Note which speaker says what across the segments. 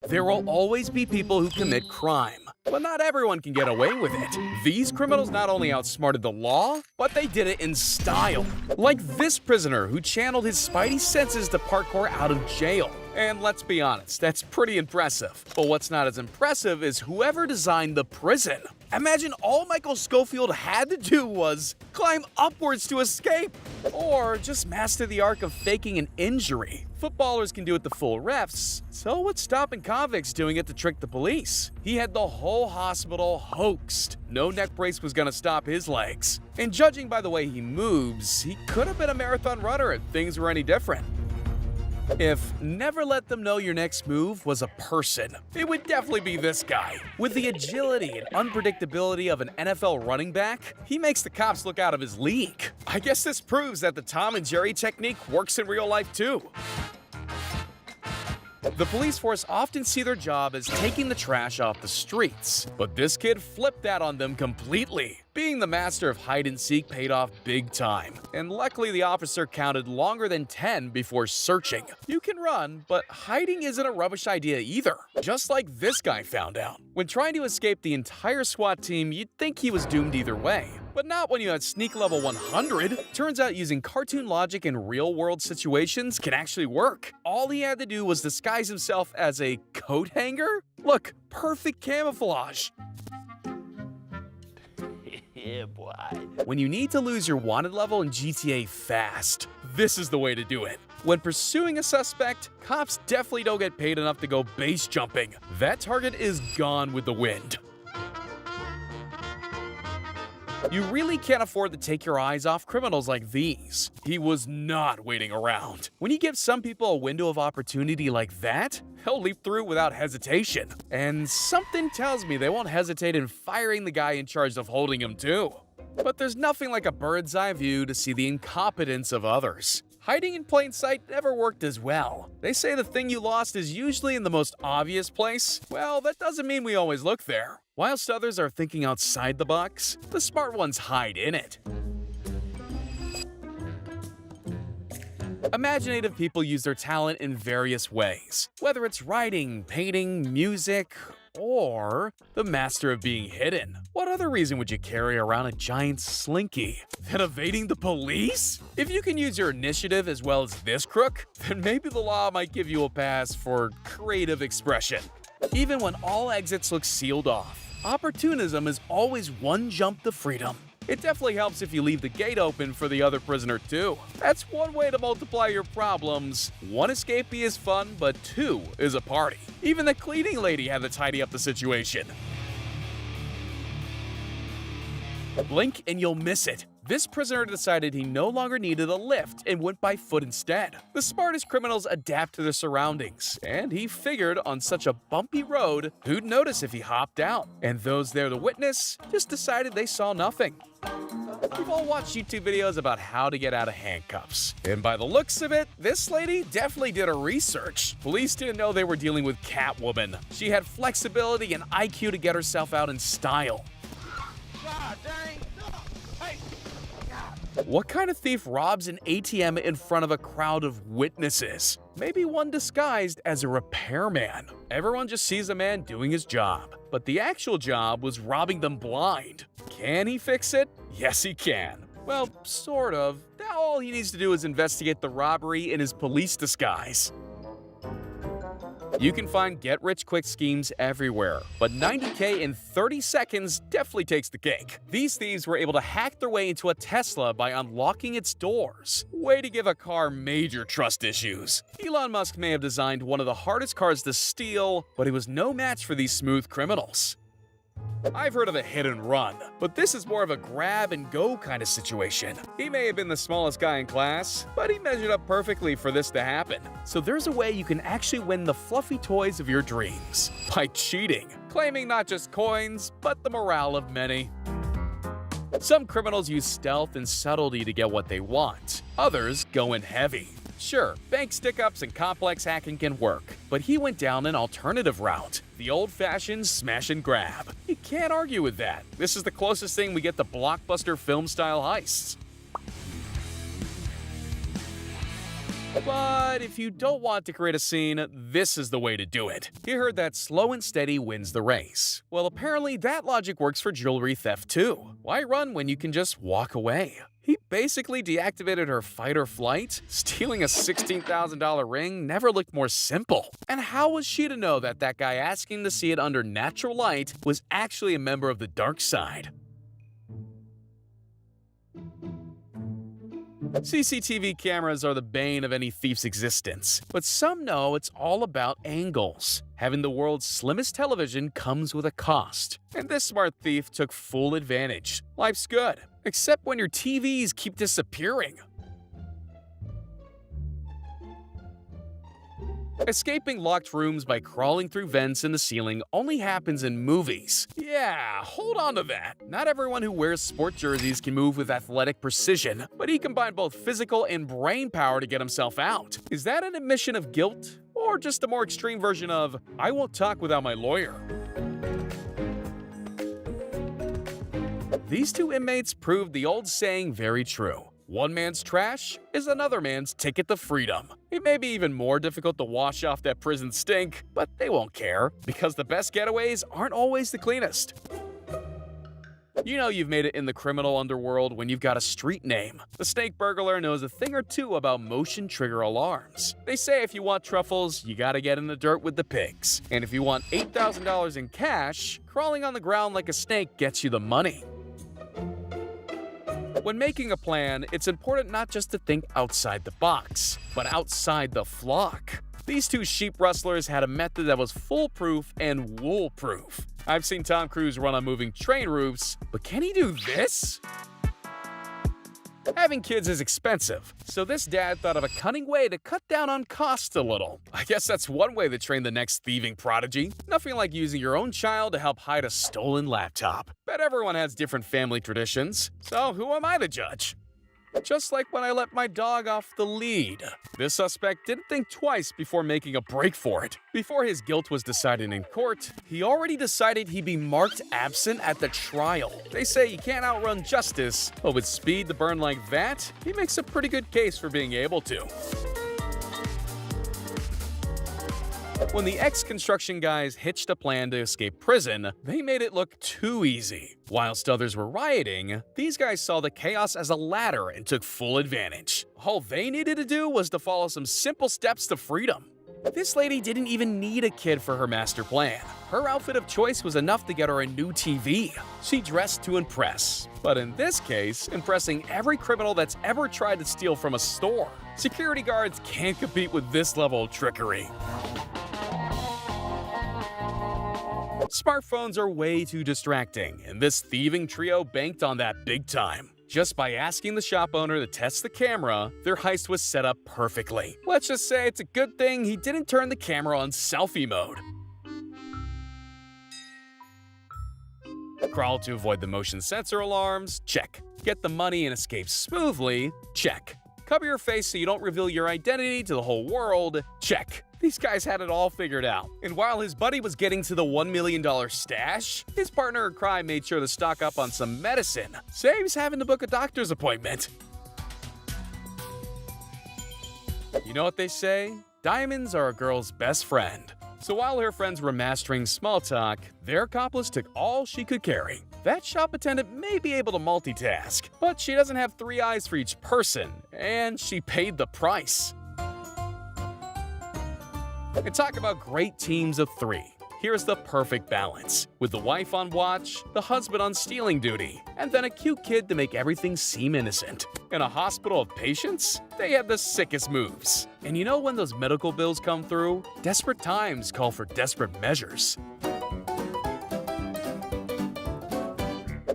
Speaker 1: There will always be people who commit crime, but not everyone can get away with it. These criminals not only outsmarted the law, but they did it in style. Like this prisoner who channeled his spidey senses to parkour out of jail. And let's be honest, that's pretty impressive. But what's not as impressive is whoever designed the prison. Imagine all Michael Scofield had to do was climb upwards to escape, or just master the art of faking an injury. Footballers can do it to fool refs, so what's stopping convicts doing it to trick the police? He had the whole hospital hoaxed. No neck brace was gonna stop his legs. And judging by the way he moves, he could have been a marathon runner if things were any different. If never let them know your next move was a person, it would definitely be this guy. With the agility and unpredictability of an NFL running back, he makes the cops look out of his league. I guess this proves that the Tom and Jerry technique works in real life too. The police force often see their job as taking the trash off the streets, but this kid flipped that on them completely. Being the master of hide-and-seek paid off big time, and luckily the officer counted longer than 10 before searching. You can run, but hiding isn't a rubbish idea either, just like this guy found out. When trying to escape the entire SWAT team, you'd think he was doomed either way. But not when you had sneak level 100. Turns out using cartoon logic in real-world situations can actually work. All he had to do was disguise himself as a coat hanger. Look, perfect camouflage.
Speaker 2: Yeah, boy.
Speaker 1: When you need to lose your wanted level in GTA fast, this is the way to do it. When pursuing a suspect, cops definitely don't get paid enough to go base jumping. That target is gone with the wind. You really can't afford to take your eyes off criminals like these. He was not waiting around. When you give some people a window of opportunity like that, they'll leap through without hesitation. And something tells me they won't hesitate in firing the guy in charge of holding him too. But there's nothing like a bird's eye view to see the incompetence of others. Hiding in plain sight never worked as well. They say the thing you lost is usually in the most obvious place. Well, that doesn't mean we always look there. Whilst others are thinking outside the box, the smart ones hide in it. Imaginative people use their talent in various ways, whether it's writing, painting, music, or the master of being hidden. What other reason would you carry around a giant slinky than evading the police? If you can use your initiative as well as this crook, then maybe the law might give you a pass for creative expression. Even when all exits look sealed off, opportunism is always one jump to freedom. It definitely helps if you leave the gate open for the other prisoner too. That's one way to multiply your problems. One escapee is fun, but two is a party. Even the cleaning lady had to tidy up the situation. Blink and you'll miss it. This prisoner decided he no longer needed a lift and went by foot instead. The smartest criminals adapt to their surroundings, and he figured on such a bumpy road, who'd notice if he hopped out? And those there to witness just decided they saw nothing. We've all watched YouTube videos about how to get out of handcuffs. And by the looks of it, this lady definitely did her research. Police didn't know they were dealing with Catwoman. She had flexibility and IQ to get herself out in style.
Speaker 2: God dang. Hey.
Speaker 1: What kind of thief robs an ATM in front of a crowd of witnesses? Maybe one disguised as a repairman. Everyone just sees a man doing his job, but the actual job was robbing them blind. Can he fix it? Yes, he can. Well, sort of. Now all he needs to do is investigate the robbery in his police disguise. You can find get-rich-quick schemes everywhere, but 90K in 30 seconds definitely takes the cake. These thieves were able to hack their way into a Tesla by unlocking its doors. Way to give a car major trust issues. Elon Musk may have designed one of the hardest cars to steal, but he was no match for these smooth criminals. I've heard of a hit and run, but this is more of a grab-and-go kind of situation. He may have been the smallest guy in class, but he measured up perfectly for this to happen. So there's a way you can actually win the fluffy toys of your dreams by cheating, claiming not just coins, but the morale of many. Some criminals use stealth and subtlety to get what they want. Others go in heavy. Sure, bank stick-ups and complex hacking can work, but he went down an alternative route, the old-fashioned smash and grab. You can't argue with that. This is the closest thing we get to blockbuster film-style heists. But if you don't want to create a scene, this is the way to do it. He heard that slow and steady wins the race. Well, apparently that logic works for jewelry theft too. Why run when you can just walk away? He basically deactivated her fight or flight. Stealing a $16,000 ring never looked more simple. And how was she to know that that guy asking to see it under natural light was actually a member of the dark side? CCTV cameras are the bane of any thief's existence, but some know it's all about angles. Having the world's slimmest television comes with a cost, and this smart thief took full advantage. Life's good, except when your TVs keep disappearing. Escaping locked rooms by crawling through vents in the ceiling only happens in movies. Yeah, hold on to that. Not everyone who wears sport jerseys can move with athletic precision, but he combined both physical and brain power to get himself out. Is that an admission of guilt? Or just a more extreme version of, I won't talk without my lawyer? These two inmates proved the old saying very true. One man's trash is another man's ticket to freedom. It may be even more difficult to wash off that prison stink, but they won't care, because the best getaways aren't always the cleanest. You know you've made it in the criminal underworld when you've got a street name. The snake burglar knows a thing or two about motion trigger alarms. They say if you want truffles, you gotta get in the dirt with the pigs. And if you want $8,000 in cash, crawling on the ground like a snake gets you the money. When making a plan, it's important not just to think outside the box, but outside the flock. These two sheep rustlers had a method that was foolproof and wool-proof. I've seen Tom Cruise run on moving train roofs, but can he do this? Having kids is expensive, so this dad thought of a cunning way to cut down on costs a little. I guess that's one way to train the next thieving prodigy. Nothing like using your own child to help hide a stolen laptop. Bet everyone has different family traditions, so who am I to judge? Just like when I let my dog off the lead. This suspect didn't think twice before making a break for it. Before his guilt was decided in court, he already decided he'd be marked absent at the trial. They say you can't outrun justice, but with speed to burn like that, he makes a pretty good case for being able to. When the ex-construction guys hitched a plan to escape prison, they made it look too easy. Whilst others were rioting, these guys saw the chaos as a ladder and took full advantage. All they needed to do was to follow some simple steps to freedom. This lady didn't even need a kid for her master plan. Her outfit of choice was enough to get her a new TV. She dressed to impress. But in this case, impressing every criminal that's ever tried to steal from a store. Security guards can't compete with this level of trickery. Smartphones are way too distracting, and this thieving trio banked on that big time. Just by asking the shop owner to test the camera, their heist was set up perfectly. Let's just say it's a good thing he didn't turn the camera on selfie mode. Crawl to avoid the motion sensor alarms? Check. Get the money and escape smoothly? Check. Cover your face so you don't reveal your identity to the whole world? Check. These guys had it all figured out. And while his buddy was getting to the $1 million stash, his partner in crime made sure to stock up on some medicine. Saves having to book a doctor's appointment. You know what they say? Diamonds are a girl's best friend. So while her friends were mastering small talk, their accomplice took all she could carry. That shop attendant may be able to multitask, but she doesn't have 3 eyes for each person, and she paid the price. And talk about great teams of 3. Here's the perfect balance, with the wife on watch, the husband on stealing duty, and then a cute kid to make everything seem innocent. In a hospital of patients, they have the sickest moves. And you know when those medical bills come through? Desperate times call for desperate measures.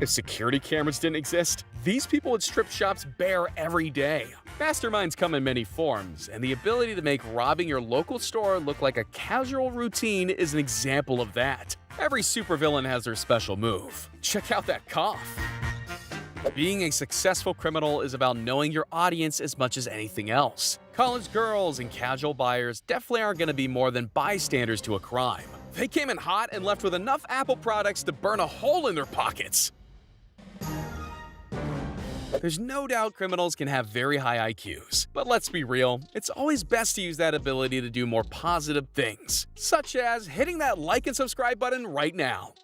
Speaker 1: If security cameras didn't exist, these people would strip shops bare every day. Masterminds come in many forms, and the ability to make robbing your local store look like a casual routine is an example of that. Every supervillain has their special move. Check out that cough. Being a successful criminal is about knowing your audience as much as anything else. College girls and casual buyers definitely aren't going to be more than bystanders to a crime. They came in hot and left with enough Apple products to burn a hole in their pockets. There's no doubt criminals can have very high IQs, but let's be real, it's always best to use that ability to do more positive things, such as hitting that like and subscribe button right now.